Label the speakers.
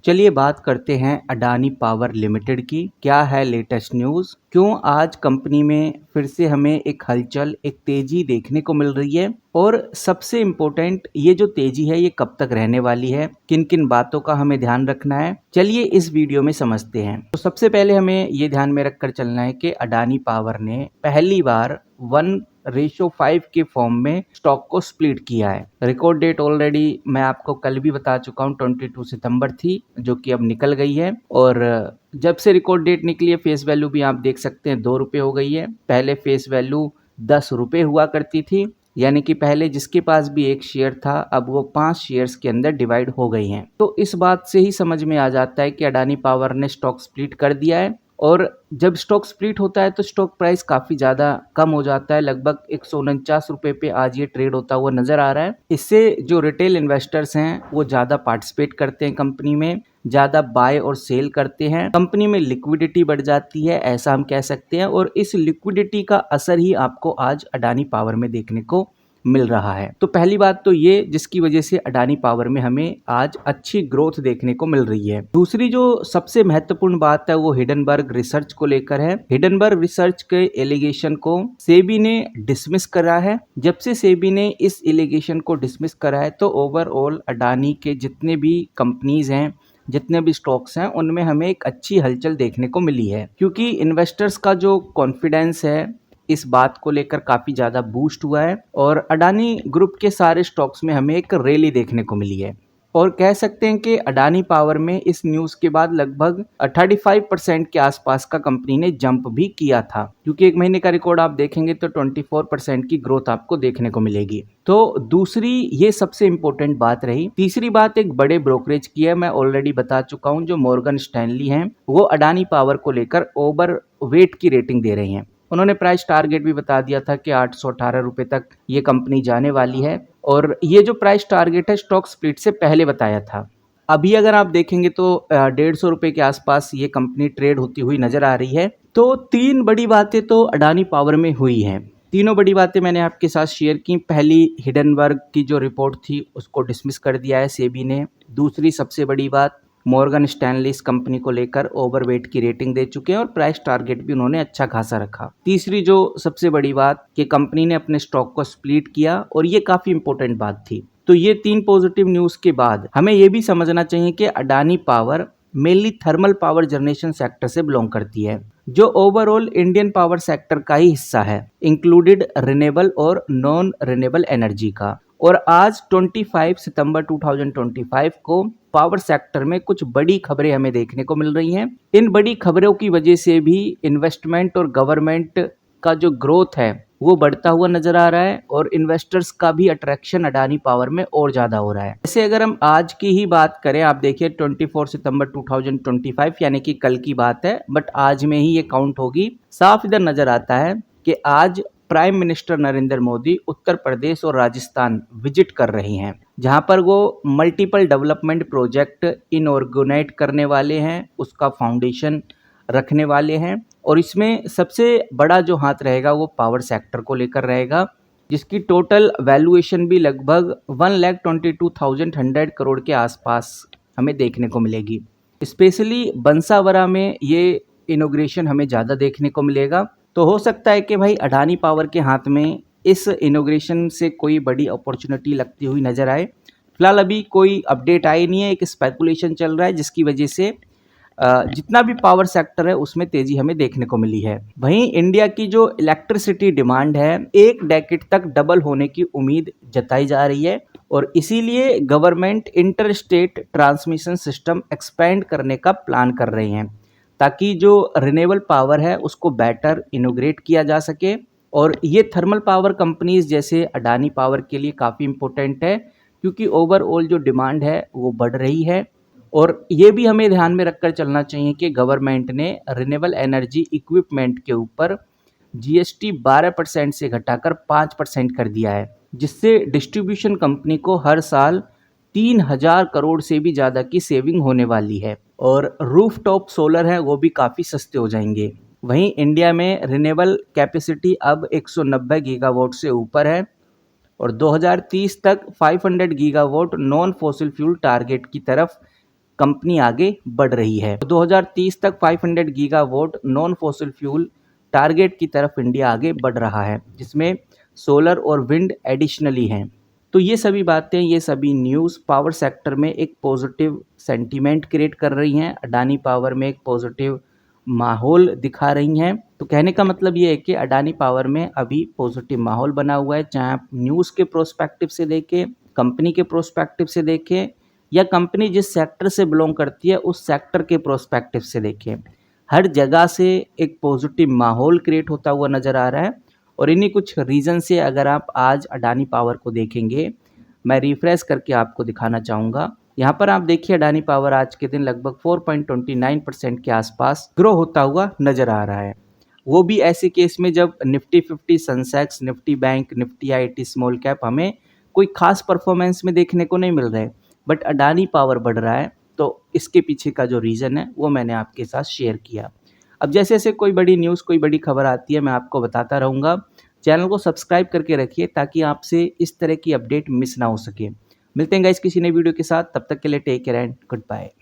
Speaker 1: चलिए बात करते हैं अडानी पावर लिमिटेड की। क्या है लेटेस्ट न्यूज़? क्यों आज कंपनी में फिर से हमें एक हलचल, एक तेजी देखने को मिल रही है? और सबसे इम्पोर्टेंट, ये जो तेजी है ये कब तक रहने वाली है? किन किन बातों का हमें ध्यान रखना है, चलिए इस वीडियो में समझते हैं। तो सबसे पहले हमें ये ध्यान में रखकर चलना है कि अडानी पावर ने पहली बार 1:5 के फॉर्म में स्टॉक को स्प्लिट किया है। रिकॉर्ड डेट ऑलरेडी मैं आपको कल भी बता चुका हूँ, 22 सितंबर थी, जो कि अब निकल गई है। और जब से रिकॉर्ड डेट निकली है, फेस वैल्यू भी आप देख सकते हैं 2 रुपये हो गई है। पहले फेस वैल्यू 10 रुपये हुआ करती थी, यानी कि पहले जिसके पास भी एक शेयर था अब वो 5 शेयर्स के अंदर डिवाइड हो गई हैं। तो इस बात से ही समझ में आ जाता है कि अडानी पावर ने स्टॉक स्प्लिट कर दिया है। और जब स्टॉक स्प्लिट होता है तो स्टॉक प्राइस काफ़ी ज़्यादा कम हो जाता है, लगभग 149 रुपये पे आज ये ट्रेड होता हुआ नज़र आ रहा है। इससे जो रिटेल इन्वेस्टर्स हैं वो ज़्यादा पार्टिसिपेट करते हैं कंपनी में, ज़्यादा बाय और सेल करते हैं, कंपनी में लिक्विडिटी बढ़ जाती है, ऐसा हम कह सकते हैं। और इस लिक्विडिटी का असर ही आपको आज अडानी पावर में देखने को मिल रहा है। तो पहली बात तो ये, जिसकी वजह से अडानी पावर में हमें आज अच्छी ग्रोथ देखने को मिल रही है। दूसरी जो सबसे महत्वपूर्ण बात है वो हिडनबर्ग रिसर्च को लेकर है। हिडनबर्ग रिसर्च के एलिगेशन को सेबी ने डिसमिस करा है। जब से सेबी ने इस एलिगेशन को डिसमिस करा है तो ओवरऑल अडानी के जितने भी कंपनीज हैं, जितने भी स्टॉक्स हैं, उनमें हमें एक अच्छी हलचल देखने को मिली है, क्योंकि इन्वेस्टर्स का जो कॉन्फिडेंस है इस बात को लेकर काफ़ी ज़्यादा बूस्ट हुआ है। और अडानी ग्रुप के सारे स्टॉक्स में हमें एक रैली देखने को मिली है। और कह सकते हैं कि अडानी पावर में इस न्यूज़ के बाद लगभग 35% के आसपास का कंपनी ने जंप भी किया था, क्योंकि एक महीने का रिकॉर्ड आप देखेंगे तो 24% की ग्रोथ आपको देखने को मिलेगी। तो दूसरी ये सबसे इंपॉर्टेंट बात रही। तीसरी बात एक बड़े ब्रोकरेज की है, मैं ऑलरेडी बता चुका हूँ, जो मॉर्गन स्टैनली हैं वो अडानी पावर को लेकर ओवर वेट की रेटिंग दे रही हैं। उन्होंने प्राइस टारगेट भी बता दिया था कि 818 रुपये तक ये कंपनी जाने वाली है। और ये जो प्राइस टारगेट है स्टॉक स्प्लिट से पहले बताया था। अभी अगर आप देखेंगे तो 150 रुपये के आसपास ये कंपनी ट्रेड होती हुई नजर आ रही है। तो 3 बड़ी बातें तो अडानी पावर में हुई हैं। तीनों बड़ी बातें मैंने आपके साथ शेयर की। पहली, हिडनबर्ग की जो रिपोर्ट थी उसको डिसमिस कर दिया है सेबी ने। दूसरी सबसे बड़ी बात, मॉर्गन स्टैनली इस कंपनी को लेकर ओवरवेट की रेटिंग दे चुके हैं और प्राइस टारगेट भी उन्होंने अच्छा खासा रखा। तीसरी जो सबसे बड़ी बात कि कंपनी ने अपने स्टॉक को स्प्लिट किया, और ये काफी इंपॉर्टेंट बात थी। तो ये 3 पॉजिटिव न्यूज के बाद हमें ये भी समझना चाहिए कि Adani power mainly thermal power generation sector से बिलोंग करती है, जो ओवरऑल इंडियन पावर सेक्टर का ही हिस्सा है, इंक्लूडेड रिन्यूएबल और नॉन रिन्यूएबल एनर्जी का। और आज 25 सितंबर 2025 को पावर सेक्टर में कुछ बड़ी खबरें हमें देखने को मिल रही हैं। इन बड़ी खबरों की वजह से भी इन्वेस्टमेंट और गवर्नमेंट का जो ग्रोथ है वो बढ़ता हुआ नजर आ रहा है, और इन्वेस्टर्स का भी अट्रैक्शन अडानी पावर में और ज्यादा हो रहा है। जैसे अगर हम आज की ही बात करें, आप देखिए 24 सितंबर 2025 यानी कि कल की बात है, बट आज में ही ये काउंट होगी। साफ इधर नजर आता है कि आज प्राइम मिनिस्टर नरेंद्र मोदी उत्तर प्रदेश और राजस्थान विजिट कर रही हैं, जहां पर वो मल्टीपल डेवलपमेंट प्रोजेक्ट इनऑर्गेनाइज करने वाले हैं, उसका फाउंडेशन रखने वाले हैं। और इसमें सबसे बड़ा जो हाथ रहेगा वो पावर सेक्टर को लेकर रहेगा, जिसकी टोटल वैल्यूएशन भी लगभग 1,22,100 करोड़ के आसपास हमें देखने को मिलेगी। स्पेशली बंसावरा में ये इनोग्रेशन हमें ज़्यादा देखने को मिलेगा। तो हो सकता है कि भाई अडानी पावर के हाथ में इस इनोग्रेशन से कोई बड़ी अपॉर्चुनिटी लगती हुई नज़र आए। फिलहाल अभी कोई अपडेट आई नहीं है, एक स्पेकुलेशन चल रहा है, जिसकी वजह से जितना भी पावर सेक्टर है उसमें तेजी हमें देखने को मिली है। वहीं इंडिया की जो इलेक्ट्रिसिटी डिमांड है 1 डेकेड तक डबल होने की उम्मीद जताई जा रही है, और इसीलिए government inter state transmission system expand करने का प्लान कर रही हैं, ताकि जो रिन्यूएबल पावर है उसको बेटर इनोग्रेट किया जा सके। और ये थर्मल पावर कंपनीज जैसे अडानी पावर के लिए काफ़ी इम्पोर्टेंट है, क्योंकि ओवरऑल जो डिमांड है वो बढ़ रही है। और ये भी हमें ध्यान में रखकर चलना चाहिए कि गवर्नमेंट ने रिन्यूएबल एनर्जी इक्विपमेंट के ऊपर जीएसटी 12% से घटाकर 5% कर दिया है, जिससे डिस्ट्रीब्यूशन कंपनी को हर साल 3,000 करोड़ से भी ज़्यादा की सेविंग होने वाली है। और रूफटॉप सोलर है वो भी काफ़ी सस्ते हो जाएंगे। वहीं इंडिया में रिन्यूएबल कैपेसिटी अब 190 गीगावाट से ऊपर है, और 2030 तक 500 gigawatt non fossil fuel target की तरफ कंपनी आगे बढ़ रही है। 2030 तक 500 gigawatt non fossil fuel target की तरफ इंडिया आगे बढ़ रहा है, जिसमें सोलर और विंड एडिशनली हैं। तो ये सभी बातें, ये सभी न्यूज़ पावर सेक्टर में एक पॉजिटिव सेंटीमेंट क्रिएट कर रही हैं, अडानी पावर में एक पॉजिटिव माहौल दिखा रही हैं। तो कहने का मतलब ये है कि अडानी पावर में अभी पॉजिटिव माहौल बना हुआ है, चाहे आप न्यूज़ के प्रोस्पेक्टिव से देखें, कंपनी के प्रोस्पेक्टिव से देखें, या कंपनी जिस सेक्टर से बिलोंग करती है उस सेक्टर के प्रोस्पेक्टिव से देखें। हर जगह से एक पॉजिटिव माहौल क्रिएट होता हुआ नज़र आ रहा है। और इन्हीं कुछ रीज़न से अगर आप आज अडानी पावर को देखेंगे, मैं रिफ्रेश करके आपको दिखाना चाहूँगा। यहाँ पर आप देखिए अडानी पावर आज के दिन लगभग 4.29% के आसपास ग्रो होता हुआ नज़र आ रहा है। वो भी ऐसे केस में जब Nifty 50, Sensex, Nifty bank, Nifty IT small cap हमें कोई खास परफॉर्मेंस में देखने को नहीं मिल रहे, बट अडानी पावर बढ़ रहा है। तो इसके पीछे का जो रीज़न है वो मैंने आपके साथ शेयर किया। अब जैसे जैसे कोई बड़ी न्यूज़, कोई बड़ी खबर आती है, मैं आपको बताता रहूँगा। चैनल को सब्सक्राइब करके रखिए ताकि आपसे इस तरह की अपडेट मिस ना हो सके। मिलते हैं गाइस किसी नई वीडियो के साथ, तब तक के लिए take care and good bye.